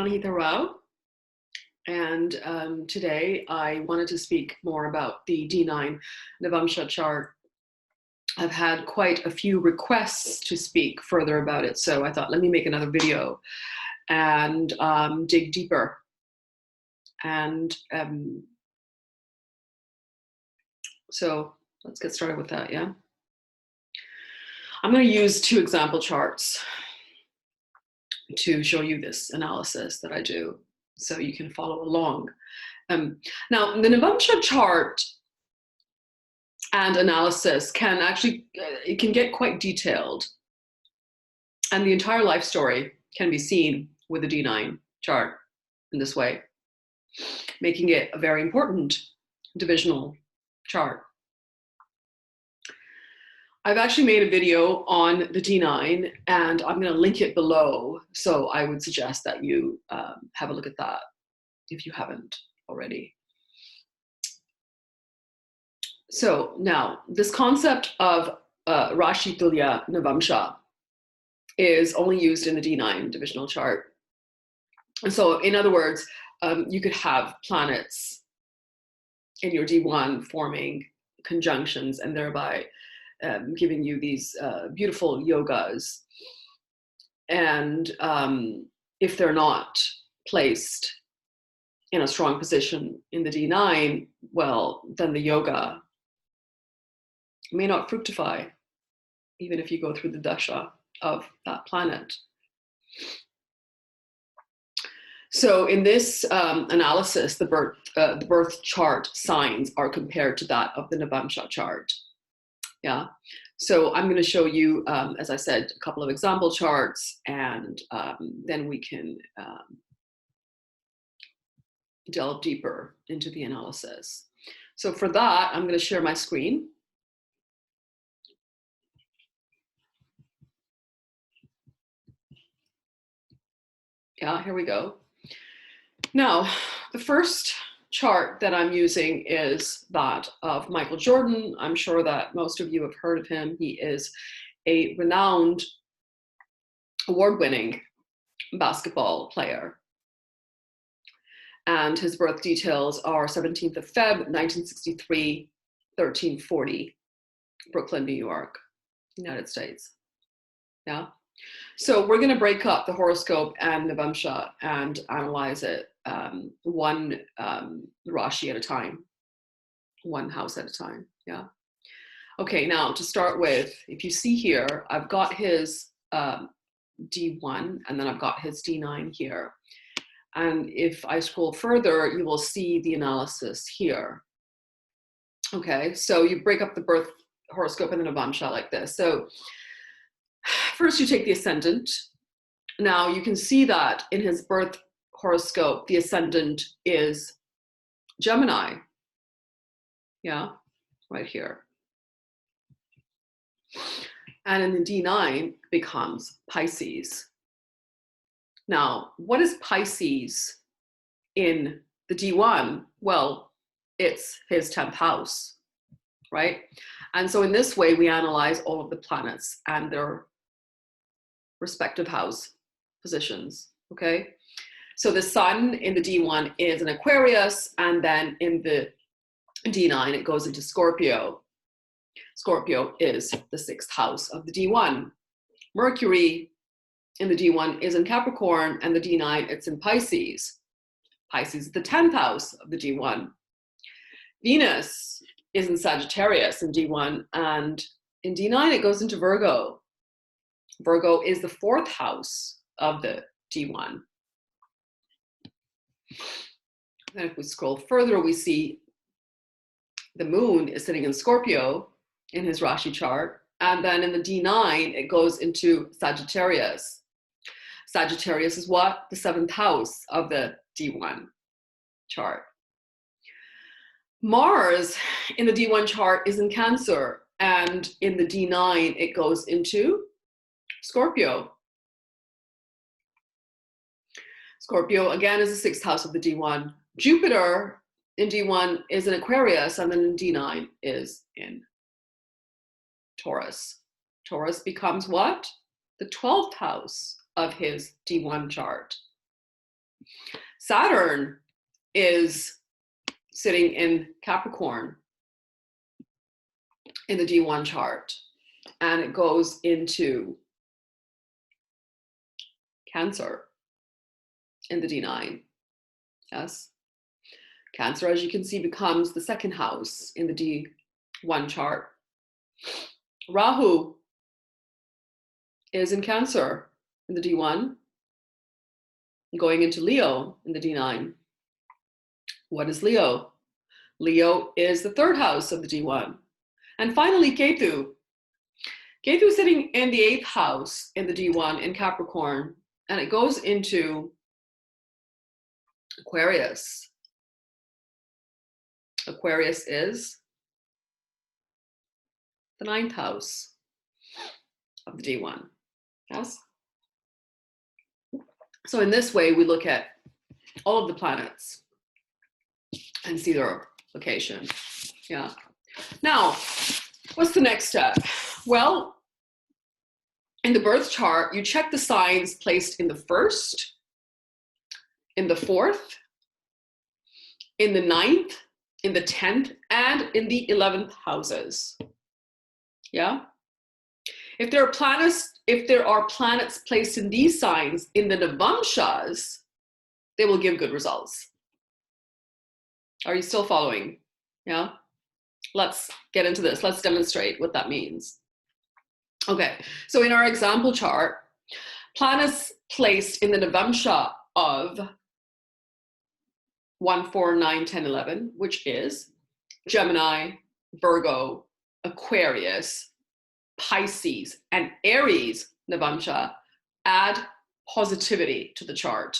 Pranahita Rao, and today I wanted to speak more about the D9 Navamsha chart. I've had quite a few requests to speak further about it, so I thought let me make another video and dig deeper. And so let's get started with that, yeah? I'm going to use two example charts to show you this analysis that I do, so you can follow along. Now, the Navamsha chart and analysis can actually, it can get quite detailed, and the entire life story can be seen with the D9 chart in this way, making it a very important divisional chart. I've actually made a video on the D9, and I'm going to link it below, so I would suggest that you have a look at that if you haven't already. So now, this concept of Rashi Tulya Navamsha is only used in the D9 divisional chart. And so, in other words, you could have planets in your D1 forming conjunctions and thereby giving you these beautiful yogas. And if they're not placed in a strong position in the D9, well, then the yoga may not fructify, even if you go through the dasha of that planet. So in this analysis, the birth chart signs are compared to that of the Navamsha chart. Yeah, so I'm going to show you, as I said, a couple of example charts, and then we can delve deeper into the analysis. So for that, I'm going to share my screen. Yeah, here we go. Now, the first chart that I'm using is that of Michael Jordan. I'm sure that most of you have heard of him. He is a renowned, award-winning basketball player. And his birth details are 17th of Feb, 1963, 1340, Brooklyn, New York, United States. Yeah. So we're going to break up the horoscope and Navamsha and analyze it one Rashi at a time, one house at a time. Yeah. Okay, now to start with, if you see here, I've got his D1 and then I've got his D9 here. And if I scroll further, you will see the analysis here. Okay, so you break up the birth horoscope and the Navamsha like this. So first you take the ascendant. Now you can see that in his birth horoscope, the ascendant is Gemini. Yeah, right here. And in the D9 becomes Pisces. Now, what is Pisces in the D1? Well, it's his 10th house, right? And so in this way, we analyze all of the planets and their respective house positions, okay? So the sun in the D1 is an Aquarius, and then in the D9, it goes into Scorpio. Scorpio is the 6th house of the D1. Mercury in the D1 is in Capricorn, and the D9, it's in Pisces. Pisces is the 10th house of the D1. Venus is in Sagittarius in D1, and in D9, it goes into Virgo. Virgo is the 4th house of the D1. Then if we scroll further, we see the moon is sitting in Scorpio in his Rashi chart, and then in the D9, it goes into Sagittarius. Sagittarius is what? The 7th house of the D1 chart. Mars in the D1 chart is in Cancer, and in the D9, it goes into Scorpio. Scorpio, again, is the 6th house of the D1. Jupiter in D1 is in Aquarius, and then in D9 is in Taurus. Taurus becomes what? The 12th house of his D1 chart. Saturn is sitting in Capricorn in the D1 chart, and it goes into Cancer in the D9. Yes. Cancer, as you can see, becomes the second house in the D1 chart. Rahu is in Cancer in the D1, going into Leo in the D9. What is Leo? Leo is the third house of the D1. And finally, Ketu. Ketu is sitting in the 8th house in the D1 in Capricorn, and it goes into Aquarius. Aquarius is the 9th house of the D1. Yes? So in this way, we look at all of the planets and see their location. Yeah. Now, what's the next step? Well, in the birth chart, you check the signs placed in the 1st, in the 4th, in the 9th, in the 10th, and in the 11th houses. Yeah? If there are planets placed in these signs in the navamshas, they will give good results. Are you still following? Yeah? Let's get into this. Let's demonstrate what that means. Okay, so in our example chart, planets placed in the navamsha of 1, 4, 9, 10, 11, which is Gemini, Virgo, Aquarius, Pisces, and Aries navamsha, add positivity to the chart.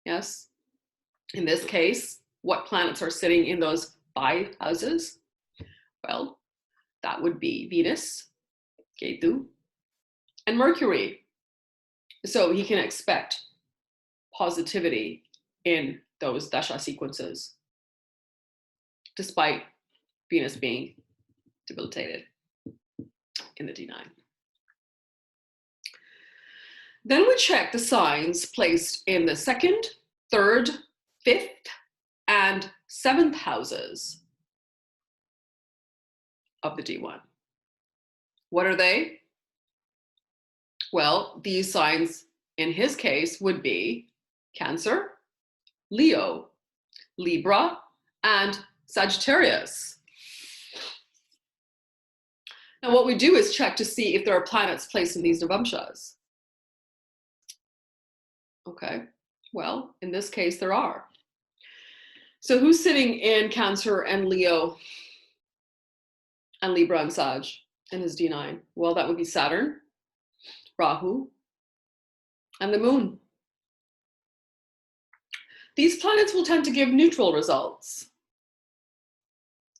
Yes? In this case, what planets are sitting in those 5 houses? Well, that would be Venus, Ketu, and Mercury. So he can expect positivity in those dasha sequences, despite Venus being debilitated in the D9. Then we check the signs placed in the 2nd, 3rd, 5th, and 7th houses of the D1. What are they? Well, these signs in his case would be Cancer, Leo, Libra, and Sagittarius. Now what we do is check to see if there are planets placed in these navamshas. Okay, well, in this case there are. So who's sitting in Cancer and Leo and Libra and Sag in his D9? Well, that would be Saturn, Rahu, and the Moon. These planets will tend to give neutral results.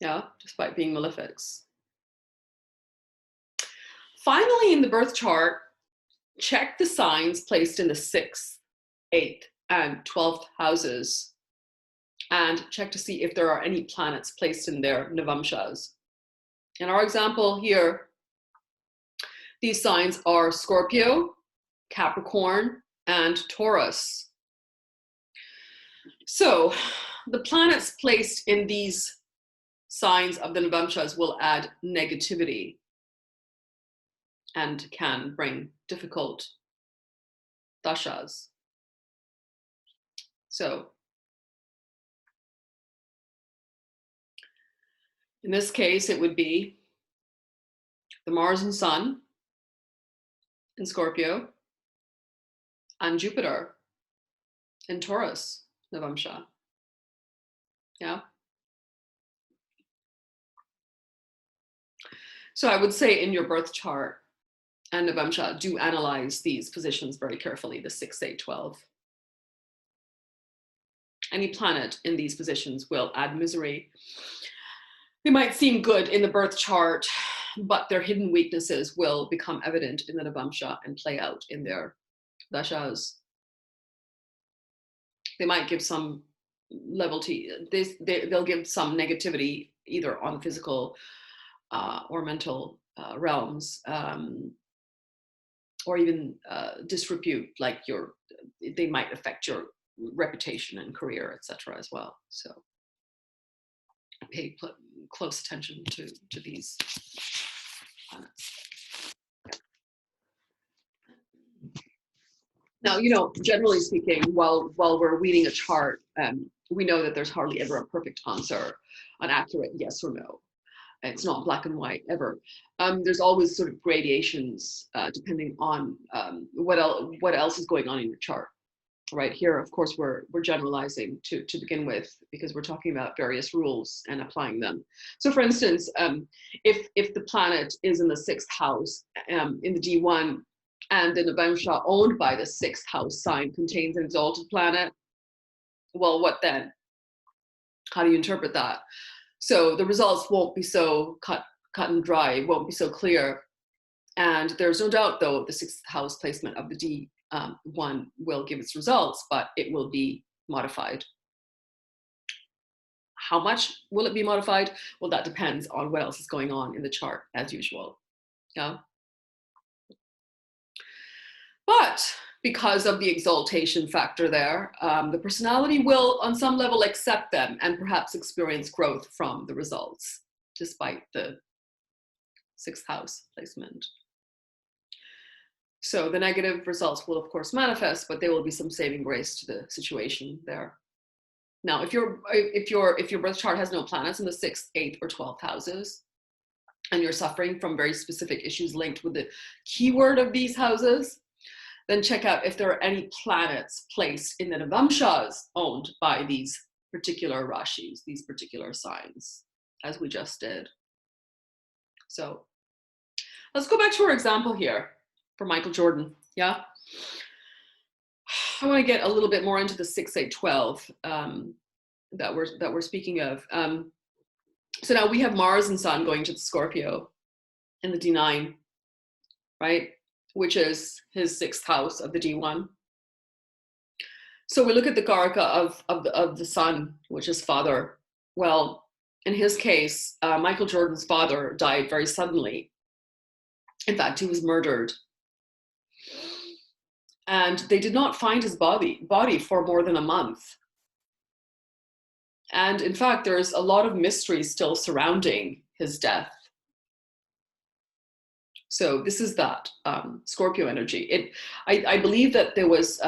Yeah, despite being malefics. Finally, in the birth chart, check the signs placed in the 6th, 8th, and 12th houses, and check to see if there are any planets placed in their navamshas. In our example here, these signs are Scorpio, Capricorn, and Taurus. So the planets placed in these signs of the navamshas will add negativity and can bring difficult dashas. So in this case, it would be the Mars and Sun in Scorpio and Jupiter in Taurus navamsha. Yeah. So I would say in your birth chart and navamsha, do analyze these positions very carefully, the 6, 8, 12. Any planet in these positions will add misery. They might seem good in the birth chart, but their hidden weaknesses will become evident in the navamsha and play out in their dashas. They might give some levity, they'll give some negativity either on physical or mental realms. or even disrepute, like they might affect your reputation and career, etc. as well. So pay close attention to these planets. Now, generally speaking, while we're reading a chart, we know that there's hardly ever a perfect answer, an accurate yes or no. It's not black and white ever. There's always sort of gradations depending on what else is going on in your chart. Right here, of course, we're generalizing to begin with, because we're talking about various rules and applying them. So, for instance, if the planet is in the 6th house in the D1, and the navamsha owned by the 6th house sign contains an exalted planet, well, what then? How do you interpret that? So the results won't be so cut and dry, won't be so clear. And there's no doubt, though, the 6th house placement of the D1 will give its results, but it will be modified. How much will it be modified? Well, that depends on what else is going on in the chart, as usual. Yeah. But because of the exaltation factor there, the personality will, on some level, accept them and perhaps experience growth from the results, despite the 6th house placement. So the negative results will, of course, manifest, but there will be some saving grace to the situation there. Now, if your birth chart has no planets in the 6th, 8th, or 12th houses, and you're suffering from very specific issues linked with the keyword of these houses, then check out if there are any planets placed in the navamshas owned by these particular rashis, these particular signs, as we just did. So let's go back to our example here for Michael Jordan. Yeah, I want to get a little bit more into the 6, 8, 12 that we're speaking of. So now we have Mars and Sun going to the Scorpio in the D9, right? Which is his 6th house of the D1. So we look at the Garka of the Sun, which is father. Well, in his case, Michael Jordan's father died very suddenly. In fact, he was murdered. And they did not find his body for more than a month. And in fact, there's a lot of mystery still surrounding his death. So this is that Scorpio energy. I believe that it was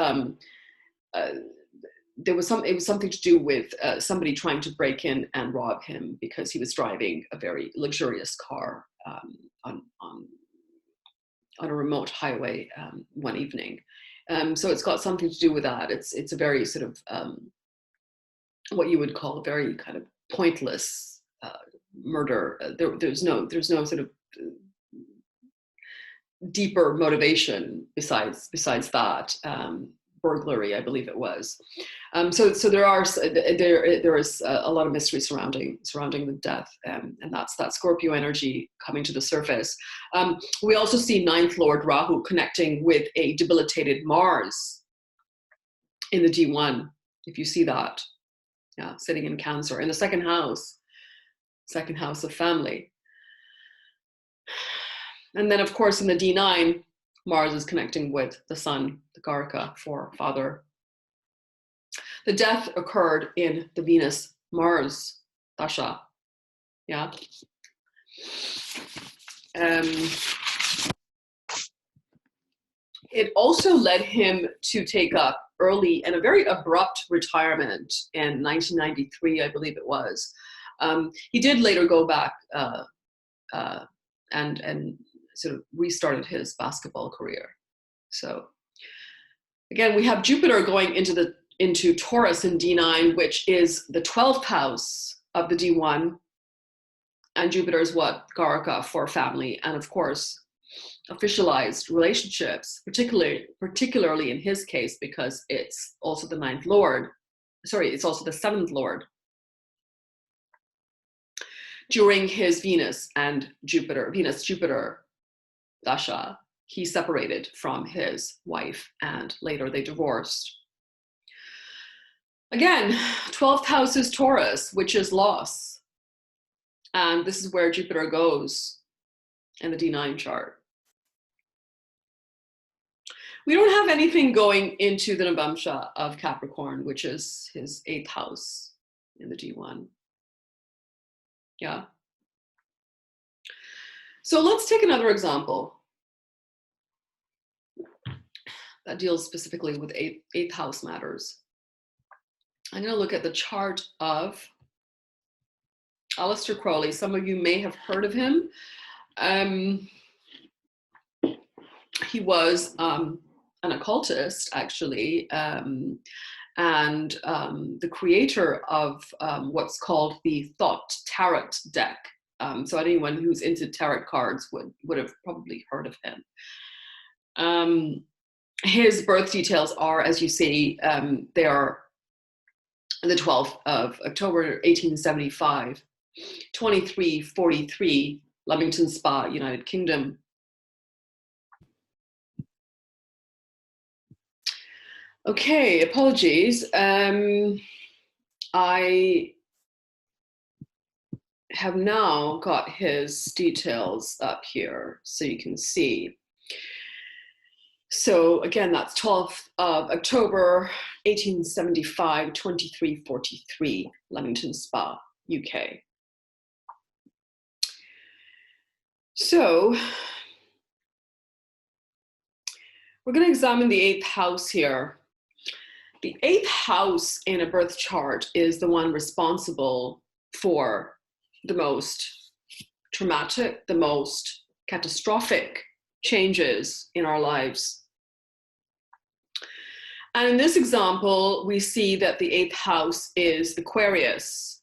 something to do with somebody trying to break in and rob him because he was driving a very luxurious car on a remote highway one evening. So it's got something to do with that. It's a very sort of what you would call a very kind of pointless murder. There's no sort of deeper motivation besides that. Burglary, I believe it was. So there is a lot of mystery surrounding the death, and that's that Scorpio energy coming to the surface. We also see 9th Lord Rahu connecting with a debilitated Mars in the D1. If you see that, yeah, sitting in Cancer in the second house of family. And then, of course, in the D9, Mars is connecting with the Sun, the Garka, for father. The death occurred in the Venus-Mars dasha. Yeah. It also led him to take up early and a very abrupt retirement in 1993, I believe it was. He did later go back and sort of restarted his basketball career. So again, we have Jupiter going into Taurus in D9, which is the 12th house of the D1. And Jupiter is what? Garaka for family. And of course, officialized relationships, particularly in his case, because it's also the 9th Lord. Sorry, it's also the 7th Lord. During his Venus-Jupiter dasha, he separated from his wife and later they divorced. Again, 12th house is Taurus, which is loss. And this is where Jupiter goes in the D9 chart. We don't have anything going into the navamsha of Capricorn, which is his 8th house in the D1. Yeah. So let's take another example that deals specifically with 8th house matters. I'm going to look at the chart of Aleister Crowley. Some of you may have heard of him. He was an occultist, actually, and the creator of what's called the Thought Tarot deck. So anyone who's into tarot cards would have probably heard of him. His birth details are, as you see, they are the 12th of October 1875, 2343, Leamington Spa, United Kingdom. Okay, apologies. I have now got his details up here so you can see. So again, that's 12th of October, 1875, 2343, Leamington Spa, UK. So we're going to examine the 8th house here. The 8th house in a birth chart is the one responsible for the most traumatic, the most catastrophic changes in our lives. And in this example, we see that the 8th house is Aquarius.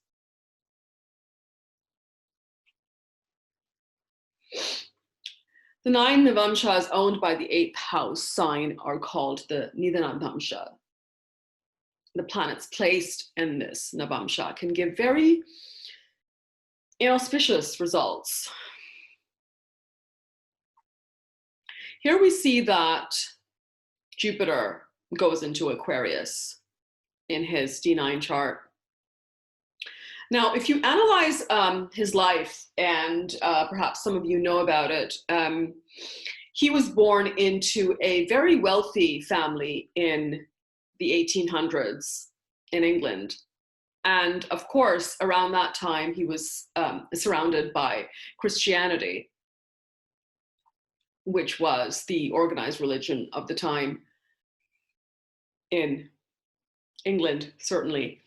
The 9 navamshas owned by the 8th house sign are called the navamsha. The planets placed in this navamsha can give very inauspicious results. Here we see that Jupiter goes into Aquarius in his D9 chart. Now, if you analyze his life, and perhaps some of you know about it, he was born into a very wealthy family in the 1800s in England. And of course, around that time, he was surrounded by Christianity, which was the organized religion of the time in England, certainly.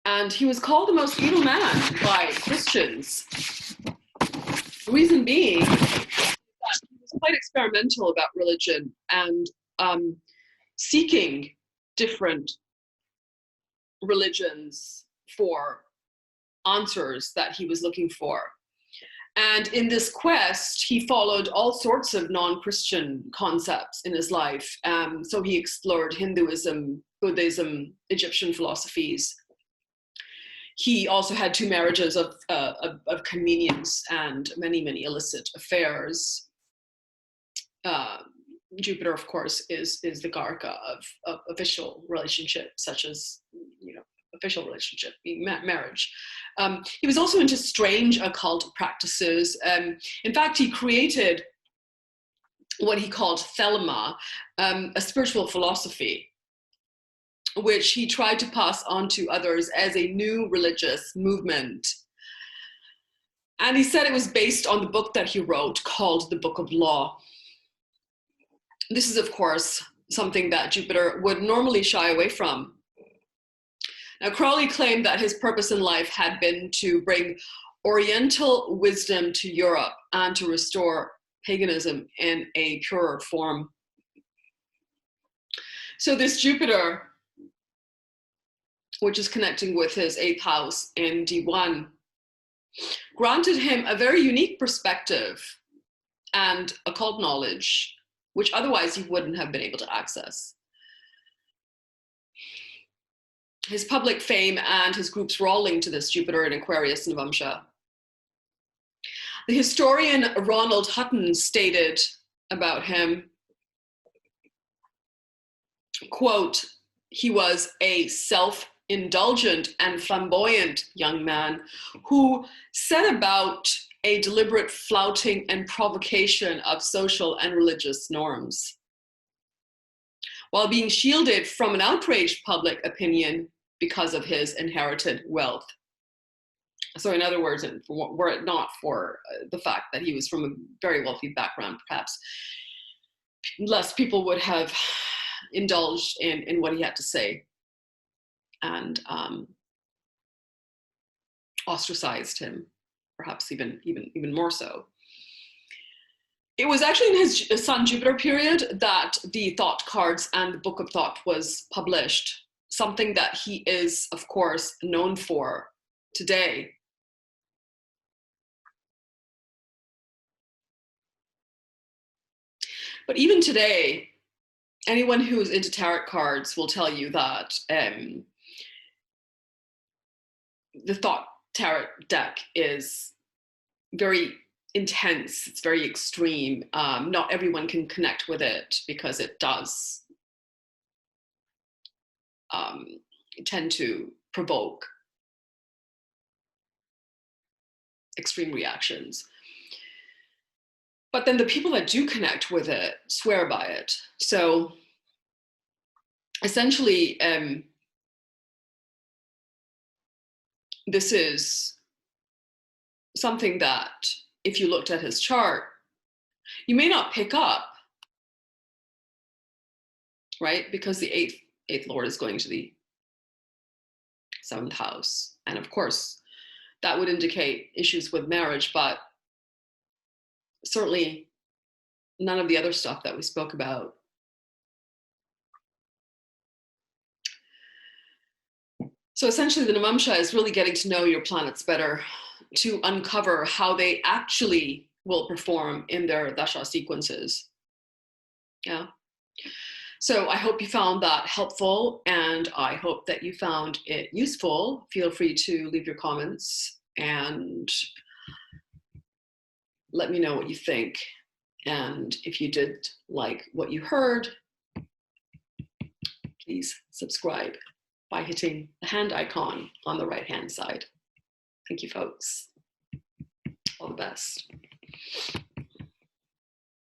And he was called the most evil man by Christians. The reason being that he was quite experimental about religion and seeking different religions for answers that he was looking for. And in this quest, he followed all sorts of non-Christian concepts in his life. So he explored Hinduism, Buddhism, Egyptian philosophies. He also had 2 marriages of convenience and many, many illicit affairs. Jupiter, of course, is the varga of official relationships, such as, official relationship, marriage. He was also into strange occult practices. In fact, he created what he called thelema, a spiritual philosophy, which he tried to pass on to others as a new religious movement. And he said it was based on the book that he wrote called the Book of Law. This is, of course, something that Jupiter would normally shy away from. Now, Crowley claimed that his purpose in life had been to bring Oriental wisdom to Europe and to restore paganism in a purer form. So this Jupiter, which is connecting with his 8th house in D1, granted him a very unique perspective and occult knowledge, which otherwise he wouldn't have been able to access. His public fame and his groups were all linked to this Jupiter in Aquarius navamsha. The historian Ronald Hutton stated about him, quote, "He was a self-indulgent and flamboyant young man who set about a deliberate flouting and provocation of social and religious norms, while being shielded from an outraged public opinion because of his inherited wealth. So in other words, were it not for the fact that he was from a very wealthy background, perhaps less people would have indulged in what he had to say and ostracized him, perhaps even more so. It was actually in his Sun Jupiter period that the Thought Cards and the Book of Thought was published, something that he is, of course, known for today. But even today, anyone who is into tarot cards will tell you that the Thought Tarot deck is very intense, it's very extreme. Not everyone can connect with it because it does tend to provoke extreme reactions. But then the people that do connect with it swear by it. So essentially, this is something that if you looked at his chart, you may not pick up, right? Because the eighth lord is going to the 7th house. And of course, that would indicate issues with marriage, but certainly none of the other stuff that we spoke about. So essentially, the navamsha is really getting to know your planets better to uncover how they actually will perform in their dasha sequences. Yeah. So I hope you found that helpful, and I hope that you found it useful. Feel free to leave your comments and let me know what you think. And if you did like what you heard, please subscribe by hitting the hand icon on the right-hand side. Thank you, folks. All the best.